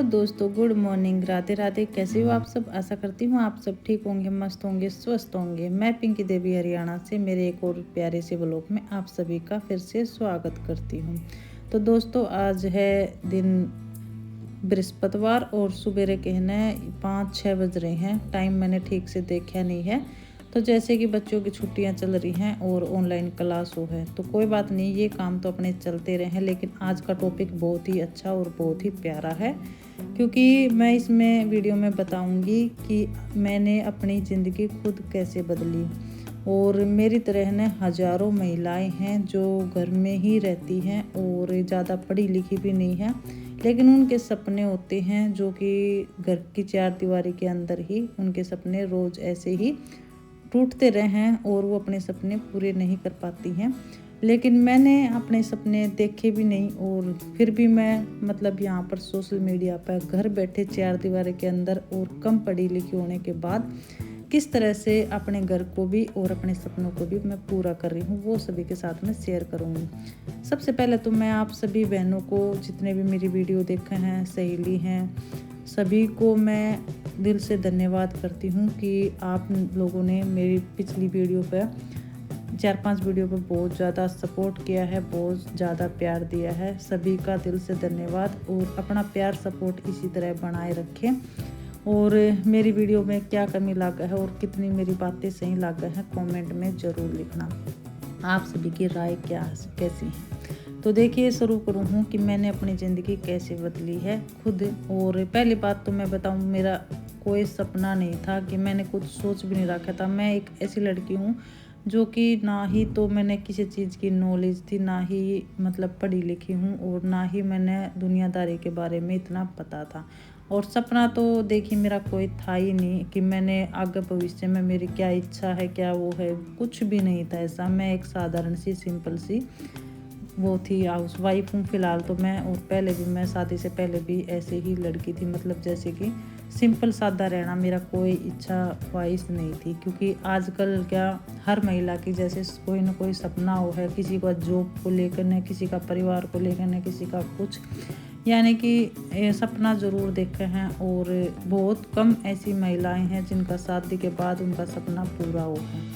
Hello दोस्तों, good morning, Radhe Radhe. कैसे हो आप सब? आशा करती हूँ आप सब ठीक होंगे, मस्त होंगे, स्वस्थ होंगे। मैं पिंकी देवी हरियाणा से मेरे एक और प्यारे से व्लॉग में आप सभी का फिर से स्वागत करती हूँ। तो दोस्तों, आज है दिन बृहस्पतिवार और सुबेरे कहना है 5-6 बज रहे हैं। टाइम मैंने ठीक से देखा नहीं है। तो जैसे कि बच्चों की छुट्टियां चल रही हैं और ऑनलाइन क्लास हो है, तो कोई बात नहीं, ये काम तो अपने चलते रहे हैं। लेकिन आज का टॉपिक बहुत ही अच्छा और बहुत ही प्यारा है, क्योंकि मैं इसमें वीडियो में बताऊंगी कि मैंने अपनी ज़िंदगी खुद कैसे बदली। और मेरी तरह न हज़ारों महिलाएं हैं जो घर में ही रहती हैं और ज़्यादा पढ़ी लिखी भी नहीं है, लेकिन उनके सपने होते हैं जो कि घर की चार दीवारी के अंदर ही उनके सपने रोज़ ऐसे ही टूटते रहे हैं और वो अपने सपने पूरे नहीं कर पाती हैं। लेकिन मैंने अपने सपने देखे भी नहीं और फिर भी मैं यहाँ पर सोशल मीडिया पर घर बैठे चार दीवारी के अंदर और कम पढ़ी लिखी होने के बाद किस तरह से अपने घर को भी और अपने सपनों को भी मैं पूरा कर रही हूँ, वो सभी के साथ में शेयर करूँगी। सबसे पहले तो मैं आप सभी बहनों को, जितने भी मेरी वीडियो देखे हैं, सहेली हैं, सभी को मैं दिल से धन्यवाद करती हूँ कि आप लोगों ने मेरी पिछली वीडियो पर 4-5 वीडियो पर बहुत ज़्यादा सपोर्ट किया है, बहुत ज़्यादा प्यार दिया है। सभी का दिल से धन्यवाद और अपना प्यार सपोर्ट इसी तरह बनाए रखें। और मेरी वीडियो में क्या कमी लगा है और कितनी मेरी बातें सही लगा है, कमेंट में ज़रूर लिखना। आप सभी की राय कैसी है। तो देखिए, शुरू करूँ हूँ कि मैंने अपनी ज़िंदगी कैसे बदली है खुद। और पहली बात तो मैं बताऊँ, मेरा कोई सपना नहीं था, कि मैंने कुछ सोच भी नहीं रखा था। मैं एक ऐसी लड़की हूँ जो कि ना ही तो मैंने किसी चीज़ की नॉलेज थी, ना ही पढ़ी लिखी हूँ, और ना ही मैंने दुनियादारी के बारे में इतना पता था। और सपना तो देखिए मेरा कोई था ही नहीं कि मैंने आगे भविष्य में मेरी क्या इच्छा है, क्या वो है, कुछ भी नहीं था ऐसा। मैं एक साधारण सी सिंपल सी वो थी, हाउस वाइफ हूँ फ़िलहाल तो मैं। और पहले भी मैं शादी से पहले भी ऐसे ही लड़की थी, जैसे कि सिंपल सादा रहना, मेरा कोई इच्छा ख्वाहिश नहीं थी। क्योंकि आजकल क्या हर महिला की जैसे कोई ना कोई सपना हो है, किसी का जॉब को लेकर, न किसी का परिवार को लेकर, न किसी का कुछ, यानी कि सपना ज़रूर देखे हैं। और बहुत कम ऐसी महिलाएं हैं जिनका शादी के बाद उनका सपना पूरा हो है।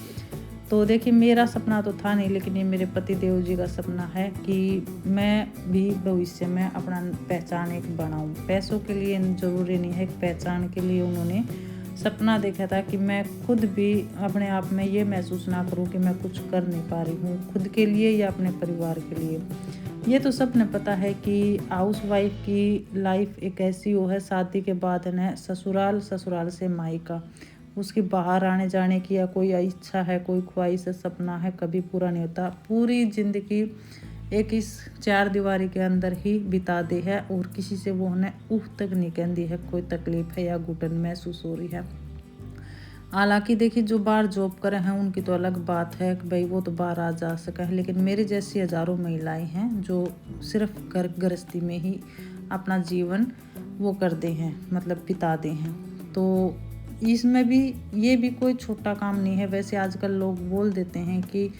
तो देखिए, मेरा सपना तो था नहीं, लेकिन ये मेरे पति देव जी का सपना है कि मैं भी भविष्य में अपना पहचान एक बनाऊं। पैसों के लिए ज़रूरी नहीं है, एक पहचान के लिए उन्होंने सपना देखा था कि मैं खुद भी अपने आप में ये महसूस ना करूं कि मैं कुछ कर नहीं पा रही हूँ खुद के लिए या अपने परिवार के लिए। ये तो सबने पता है कि हाउस वाइफ की लाइफ एक ऐसी हो है, शादी के बाद है ससुराल, ससुराल से मायका, उसकी बाहर आने जाने की या कोई इच्छा है, कोई ख्वाहिश है, सपना है, कभी पूरा नहीं होता। पूरी ज़िंदगी एक इस चार दीवारी के अंदर ही बिता दी है और किसी से वो उन्हें उफ तक नहीं कहती है, कोई तकलीफ है या घुटन महसूस हो रही है। हालांकि देखिए, जो बाहर जॉब करे हैं उनकी तो अलग बात है कि भाई वो तो बाहर आ जा सका है, लेकिन मेरे जैसी हज़ारों महिलाएं हैं जो सिर्फ घर गृहस्थी में ही अपना जीवन वो करते हैं, बिताते हैं। तो इसमें भी ये भी कोई छोटा काम नहीं है। वैसे आजकल लोग बोल देते हैं कि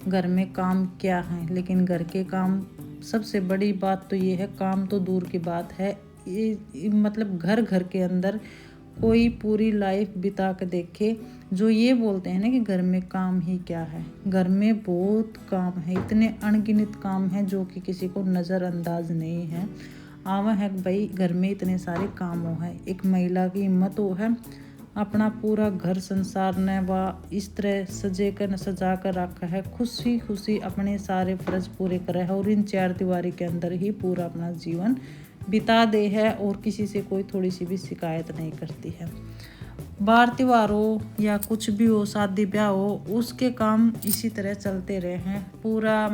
घर में काम क्या है, लेकिन घर के काम, सबसे बड़ी बात तो ये है, काम तो दूर की बात है, ये घर घर के अंदर कोई पूरी लाइफ बिता के देखे जो ये बोलते हैं ना कि घर में काम ही क्या है। घर में बहुत काम है, इतने अनगिनत काम हैं जो कि किसी को नज़रअंदाज नहीं है। आवा है भाई, घर में इतने सारे काम हो है, एक महिला की हिम्मत हो है अपना पूरा घर संसार ने व इस तरह सजा कर रखा है, खुशी खुशी अपने सारे फर्ज पूरे करे है और इन चार दीवारी के अंदर ही पूरा अपना जीवन बिता दे है और किसी से कोई थोड़ी सी भी शिकायत नहीं करती है। बार त्योहार हो या कुछ भी हो, शादी ब्याह हो, उसके काम इसी तरह चलते रहे हैं पूरा,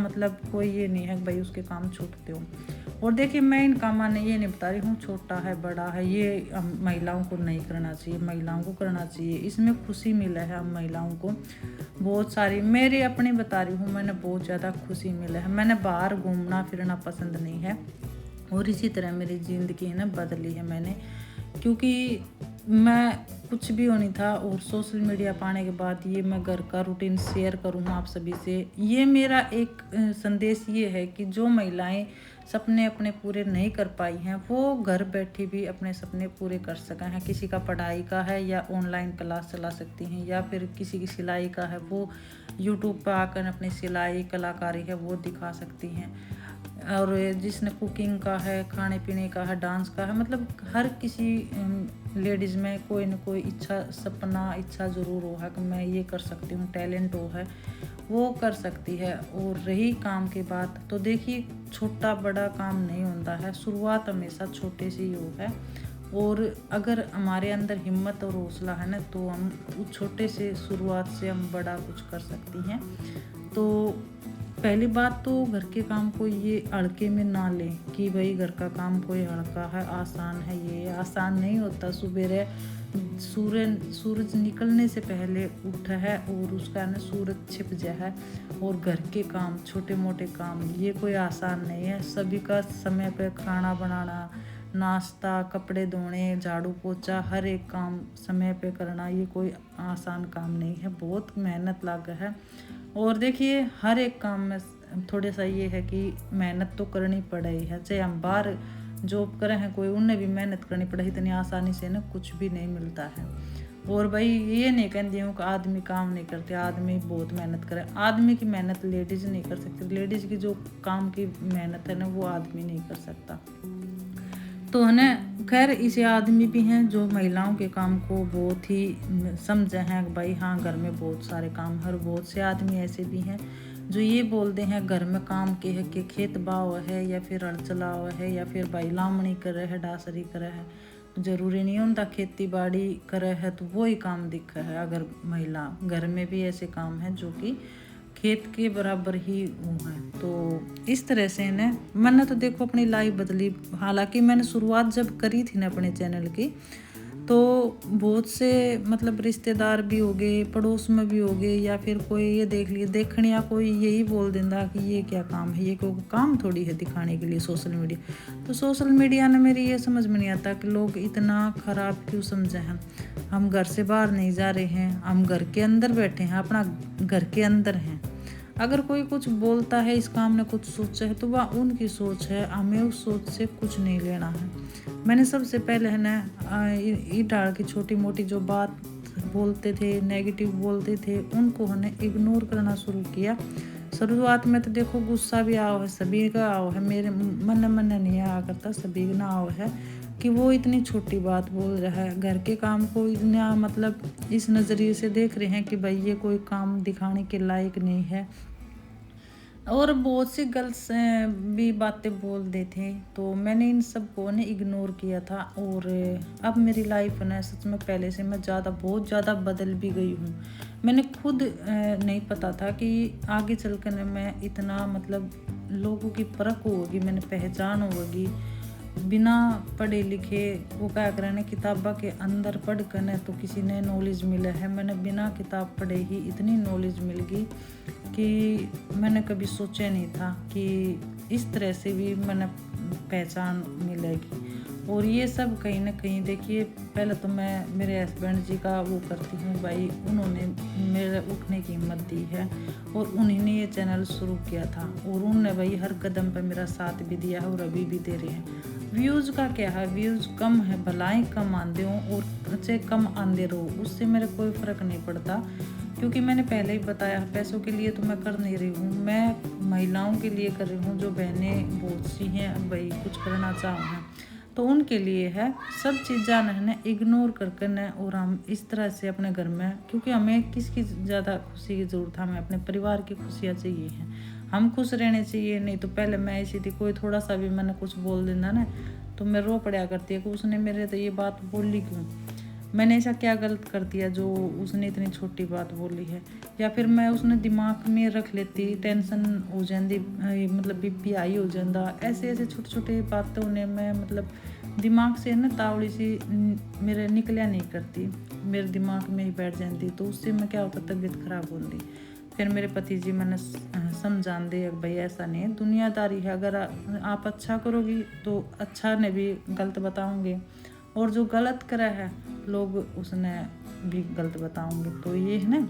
कोई ये नहीं है भाई उसके काम छूटते हो। और देखिए, मैं इन कामों ने ये नहीं बता रही हूँ छोटा है बड़ा है, ये महिलाओं को नहीं करना चाहिए, महिलाओं को करना चाहिए, इसमें खुशी मिला है हम महिलाओं को बहुत सारी। मेरे अपनी बता रही हूँ, मैंने बहुत ज़्यादा खुशी मिला है। मैंने बाहर घूमना फिरना पसंद नहीं है और इसी तरह मेरी ज़िंदगी है ना बदली है मैंने, क्योंकि मैं कुछ भी होनी था और सोशल मीडिया पाने के बाद ये मैं घर का रूटीन शेयर करूँ आप सभी से। ये मेरा एक संदेश ये है कि जो महिलाएं सपने अपने पूरे नहीं कर पाई हैं वो घर बैठे भी अपने सपने पूरे कर सकें हैं। किसी का पढ़ाई का है या ऑनलाइन क्लास चला सकती हैं, या फिर किसी की सिलाई का है वो यूट्यूब पर आकर अपनी सिलाई कलाकारी है वो दिखा सकती हैं। और जिसने कुकिंग का है, खाने पीने का है, डांस का है, मतलब हर किसी लेडीज़ में कोई ना कोई इच्छा, सपना, इच्छा ज़रूर हो है कि मैं ये कर सकती हूँ, टैलेंट हो है वो कर सकती है। और रही काम की बात तो देखिए छोटा बड़ा काम नहीं होता है, शुरुआत हमेशा छोटे से ही हो है। और अगर हमारे अंदर हिम्मत और हौसला है ना तो हम उस छोटे से शुरुआत से हम बड़ा कुछ कर सकती हैं। तो पहली बात तो घर के काम को ये हल्के में ना लें कि भाई घर का काम कोई हल्का है, आसान है। ये आसान नहीं होता। सुबह सूरज निकलने से पहले उठा है और उसका ना सूरज छिप जाए है। और घर के काम, छोटे मोटे काम, ये कोई आसान नहीं है। सभी का समय पे खाना बनाना, नाश्ता, कपड़े धोने, झाड़ू पोछा, हर एक काम समय पे करना ये कोई आसान काम नहीं है, बहुत मेहनत लगा है। और देखिए हर एक काम में थोड़ा सा ये है कि मेहनत तो करनी पड़े ही है। चाहे हम बाहर जॉब करें हैं कोई, उन्हें भी मेहनत करनी पड़े, इतनी आसानी से ना कुछ भी नहीं मिलता है। और भाई ये नहीं कहती हूँ कि आदमी काम नहीं करते, आदमी बहुत मेहनत करे। आदमी की मेहनत लेडीज़ नहीं कर सकती, लेडीज़ की जो काम की मेहनत है ना वो आदमी नहीं कर सकता। तो है ना, खैर इसे आदमी भी हैं जो महिलाओं के काम को बहुत ही समझे हैं भाई हाँ घर में बहुत सारे काम है। और बहुत से आदमी ऐसे भी हैं जो ये बोलते हैं घर में काम के है कि खेत बाव है या फिर हल चलाव है या फिर भाई लामणी करे है, डासरी करे है। जरूरी नहीं होता खेती बाड़ी करे है तो वही काम दिखा है। अगर महिला घर में भी ऐसे काम है जो कि खेत के बराबर ही हूँ है। तो इस तरह से ना मैंने तो देखो अपनी लाइफ बदली। हालांकि मैंने शुरुआत जब करी थी ना अपने चैनल की तो बहुत से मतलब रिश्तेदार भी हो गए, पड़ोस में भी हो गए, या फिर कोई ये देख लिए देखने या कोई यही बोल देता कि ये क्या काम है, ये कोई काम थोड़ी है दिखाने के लिए सोशल मीडिया। तो सोशल मीडिया ने मेरी ये समझ में नहीं आता कि लोग इतना ख़राब क्यों समझे हैं। हम घर से बाहर नहीं जा रहे हैं, हम घर के अंदर बैठे हैं, अपना घर के अंदर हैं। अगर कोई कुछ बोलता है, इस काम ने कुछ सोचा है तो वह उनकी सोच है, हमें उस सोच से कुछ नहीं लेना है। मैंने सबसे पहले है ना ये डाल की छोटी मोटी जो बात बोलते थे, नेगेटिव बोलते थे, उनको हमने इग्नोर करना शुरू किया। शुरुआत में तो देखो गुस्सा भी आओ है, सभी का आओ है, मेरे मन नहीं आया करता, सभी ना आओ है कि वो इतनी छोटी बात बोल रहा है। घर के काम को इतना मतलब इस नज़रिए से देख रहे हैं कि भाई ये कोई काम दिखाने के लायक नहीं है। और बहुत सी गर्ल्स भी बातें बोल देते थे, तो मैंने इन सब को ने इग्नोर किया था। और अब मेरी लाइफ है सच में पहले से मैं बहुत ज़्यादा बदल भी गई हूँ। मैंने खुद नहीं पता था कि आगे चल कर मैं इतना मतलब लोगों की परख होगी, मैंने पहचान होगी। बिना पढ़े लिखे वो क्या कर रहे किताबा के अंदर पढ़ कर न तो किसी ने नॉलेज मिला है। मैंने बिना किताब पढ़े ही इतनी नॉलेज मिल गई कि मैंने कभी सोचा नहीं था कि इस तरह से भी मैंने पहचान मिलेगी। और ये सब कहीं ना कहीं देखिए, पहले तो मैं मेरे हस्बैंड जी का वो करती हूँ भाई, उन्होंने मेरे उठने की हिम्मत दी है और उन्हीं ने ये चैनल शुरू किया था। और उन्होंने भाई हर कदम पर मेरा साथ भी दिया है और अभी भी दे रहे हैं। व्यूज़ का क्या है, व्यूज़ कम है भलाई कम आंदे हो और अच्छे कम आंदे रहो, उससे मेरे कोई फ़र्क नहीं पड़ता। क्योंकि मैंने पहले ही बताया पैसों के लिए तो मैं कर नहीं रही हूँ, मैं महिलाओं के लिए कर रही हूँ। जो बहनें बहुत सी हैं भाई कुछ करना चाहो तो उनके लिए है। सब चीज़ें न इग्नोर करके न, और हम इस तरह से अपने घर में, क्योंकि हमें किसकी ज़्यादा खुशी की ज़रूरत है, हमें अपने परिवार की खुशियाँ चाहिए हैं, हम खुश रहने चाहिए। नहीं तो पहले मैं ऐसी थी, कोई थोड़ा सा भी मैंने कुछ बोल देना ना तो मैं रो पड़ा करती है कि उसने मेरे तो ये बात बोली क्यों, मैंने ऐसा क्या गलत कर दिया जो उसने इतनी छोटी बात बोली है। या फिर मैं उसने दिमाग में रख लेती, टेंशन हो जाती, मतलब बीपी हाई हो जाता। ऐसे छोटे छोटे बातों ने मैं मतलब दिमाग से ना तावड़ी सी मेरे निकलिया नहीं करती, मेरे दिमाग में ही बैठ जाती। तो उससे मैं क्या होता, तबीयत खराब होती। फिर मेरे पति जी मैंने समझान दे भाई ऐसा नहीं है, दुनियादारी है, अगर आप अच्छा करोगी तो अच्छा ने भी गलत बताओगे। और जो गलत करा है लोग उसने भी गलत बताओगे। तो ये है ना,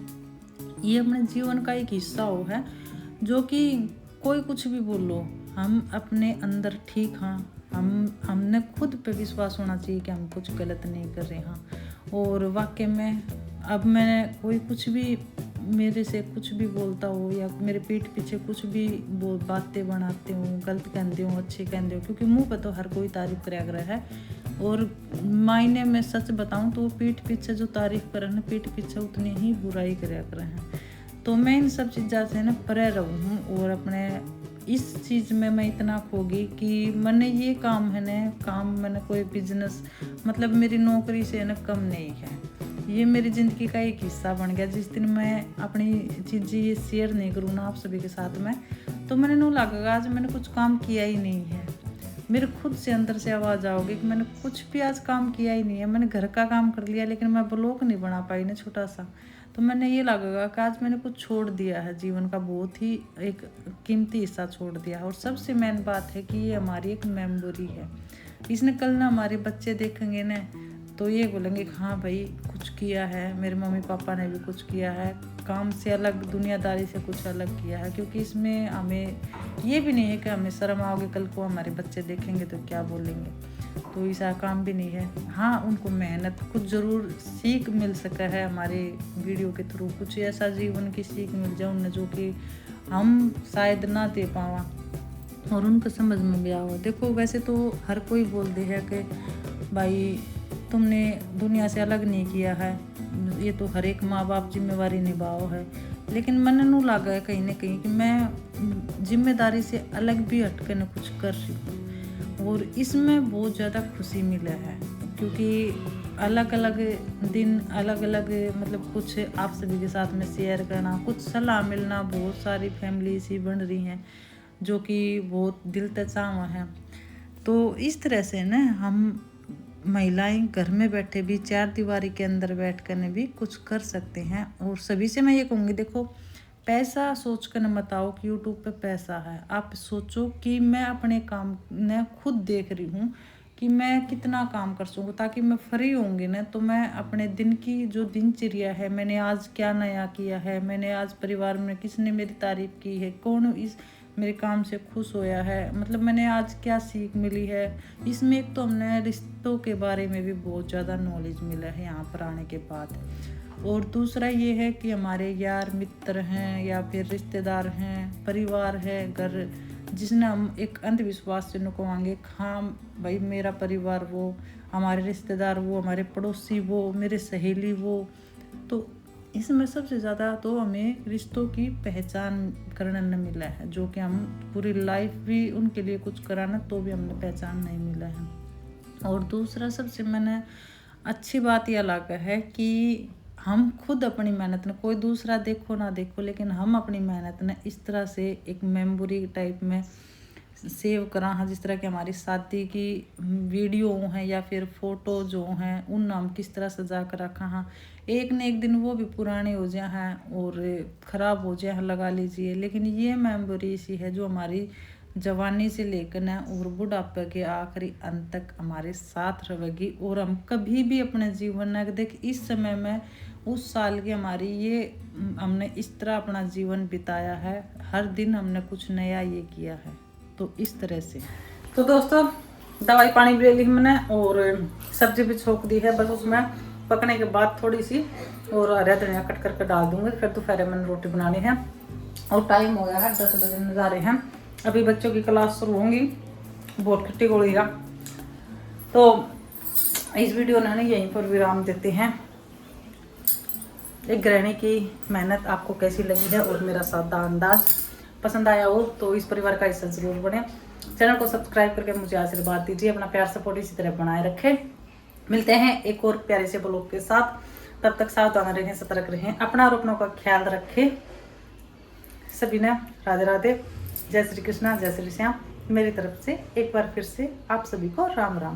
ये अपने जीवन का एक हिस्सा हो है जो कि कोई कुछ भी बोलो, हम अपने अंदर ठीक हाँ, हमने खुद पे विश्वास होना चाहिए कि हम कुछ गलत नहीं कर रहे हाँ। और वाकई में अब मैं कोई कुछ भी मेरे से कुछ भी बोलता हो या मेरे पीठ पीछे कुछ भी बातें बनाते हो, गलत कहते हो, अच्छे कहते हो, क्योंकि मुंह पे तो हर कोई तारीफ कराया कर है, और मायने में सच बताऊं तो पीठ पीछे जो तारीफ करे ना, पीठ पीछे उतनी ही बुराई कराया कर हैं। तो मैं इन सब चीज़ों से ना परे रहूँ और अपने इस चीज़ में मैं इतना खोगी कि मैंने ये काम है ना, काम मैंने कोई बिजनेस मतलब मेरी नौकरी से ना कम नहीं है, ये मेरी ज़िंदगी का एक हिस्सा बन गया। जिस दिन मैं अपनी चीज़ें ये शेयर नहीं करूँ ना आप सभी के साथ में, तो मैंने नू लगेगा आज मैंने कुछ काम किया ही नहीं है। मेरे खुद से अंदर से आवाज़ आओगी कि मैंने कुछ भी आज काम किया ही नहीं है। मैंने घर का काम कर लिया लेकिन मैं ब्लॉग नहीं बना पाई ना छोटा सा, तो मैंने ये लगेगा कि आज मैंने कुछ छोड़ दिया है, जीवन का बहुत ही एक कीमती हिस्सा छोड़ दिया है। और सबसे मेन बात है कि ये हमारी एक मेमोरी है, इसने कल ना हमारे बच्चे देखेंगे ना तो ये बोलेंगे हाँ भाई कुछ किया है, मेरे मम्मी पापा ने भी कुछ किया है, काम से अलग, दुनियादारी से कुछ अलग किया है। क्योंकि इसमें हमें ये भी नहीं है कि हमें शर्म आओगे कल को हमारे बच्चे देखेंगे तो क्या बोलेंगे, तो ऐसा काम भी नहीं है। हाँ उनको मेहनत कुछ ज़रूर सीख मिल सका है हमारे वीडियो के थ्रू, कुछ ऐसा जीवन की सीख मिल जाए उन्हें जो कि हम शायद ना दे पावा और उनको समझ में भी आओ। देखो वैसे तो हर कोई बोलते हैं कि भाई तुमने दुनिया से अलग नहीं किया है, ये तो हर एक माँ बाप जिम्मेवारी निभाओ है, लेकिन मन नू लगा है कहीं ना कहीं कि मैं जिम्मेदारी से अलग भी हट कर न कुछ कर रही हूँ और इसमें बहुत ज़्यादा खुशी मिला है। क्योंकि अलग अलग दिन अलग अलग मतलब कुछ आप सभी के साथ में शेयर करना, कुछ सलाह मिलना, बहुत सारी फैमिली सी बन रही हैं जो कि बहुत दिल तचावा है। तो इस तरह से ना हम महिलाएं घर में बैठे भी चार दीवारी के अंदर बैठ कर भी कुछ कर सकते हैं। और सभी से मैं ये कहूँगी, देखो पैसा सोच कर न मत आओ कि यूट्यूब पे पैसा है, आप सोचो कि मैं अपने काम ने खुद देख रही हूँ कि मैं कितना काम कर सकूँ, ताकि मैं फ्री होंगी ना तो मैं अपने दिन की जो दिनचर्या है, मैंने आज क्या नया किया है, मैंने आज परिवार में किसने मेरी तारीफ की है, कौन इस मेरे काम से खुश होया है, मतलब मैंने आज क्या सीख मिली है। इसमें एक तो हमने रिश्तों के बारे में भी बहुत ज़्यादा नॉलेज मिला है यहाँ पर आने के बाद। और दूसरा ये है कि हमारे यार मित्र हैं या फिर रिश्तेदार हैं, परिवार है, घर, जिसने हम एक अंधविश्वास से नुकवाएंगे, हाँ भाई मेरा परिवार वो, हमारे रिश्तेदार वो, हमारे पड़ोसी वो, मेरे सहेली वो। तो इसमें सबसे ज़्यादा तो हमें रिश्तों की पहचान करने न मिला है, जो कि हम पूरी लाइफ भी उनके लिए कुछ कराना तो भी हमने पहचान नहीं मिला है। और दूसरा सबसे मैंने अच्छी बात यह लगा है कि हम खुद अपनी मेहनत ने, कोई दूसरा देखो ना देखो, लेकिन हम अपनी मेहनत ने इस तरह से एक मेमोरी टाइप में सेव करा हाँ, जिस तरह की हमारी शादी की वीडियो हैं या फिर फ़ोटो जो हैं उन हम किस तरह सजा कर रखा हाँ, एक न एक दिन वो भी पुराने हो जाए हैं और ख़राब हो जाए हैं लगा लीजिए, लेकिन ये मेमोरी ऐसी है जो हमारी जवानी से लेकर न और बुढ़ापे के आखिरी अंत तक हमारे साथ रहेगी। और हम कभी भी अपने जीवन में देख इस समय में उस साल की हमारी ये हमने इस तरह अपना जीवन बिताया है, हर दिन हमने कुछ नया ये किया है। तो इस तरह से तो दोस्तों दवाई पानी भी ले ली मैंने और सब्जी भी छोक दी है, बस उसमें पकने के बाद थोड़ी सी और हरा धनिया कट करके डाल दूंगी, फिर दोपहर मैंने रोटी बनानी है। और टाइम हो गया है 10 बजे नज़ारे हैं, अभी बच्चों की क्लास शुरू होंगी, बहुत खट्टी गोली का। तो इस वीडियो ने यहीं पर विराम देते हैं। एक गृहिणी की मेहनत आपको कैसी लगी है और मेरा सादा अंदाज पसंद आया हो तो इस परिवार का हिस्सा जरूर बने। चैनल को सब्सक्राइब करके मुझे आशीर्वाद दीजिए, अपना प्यार सपोर्ट इसी तरह बनाए रखें। मिलते हैं एक और प्यारे से ब्लॉग के साथ, तब तक सावधान रहें, सतर्क रहें, अपना और अपनों का ख्याल रखें। सभी ने राधे राधे, जय श्री कृष्णा, जय श्री श्याम। मेरी तरफ से एक बार फिर से आप सभी को राम राम।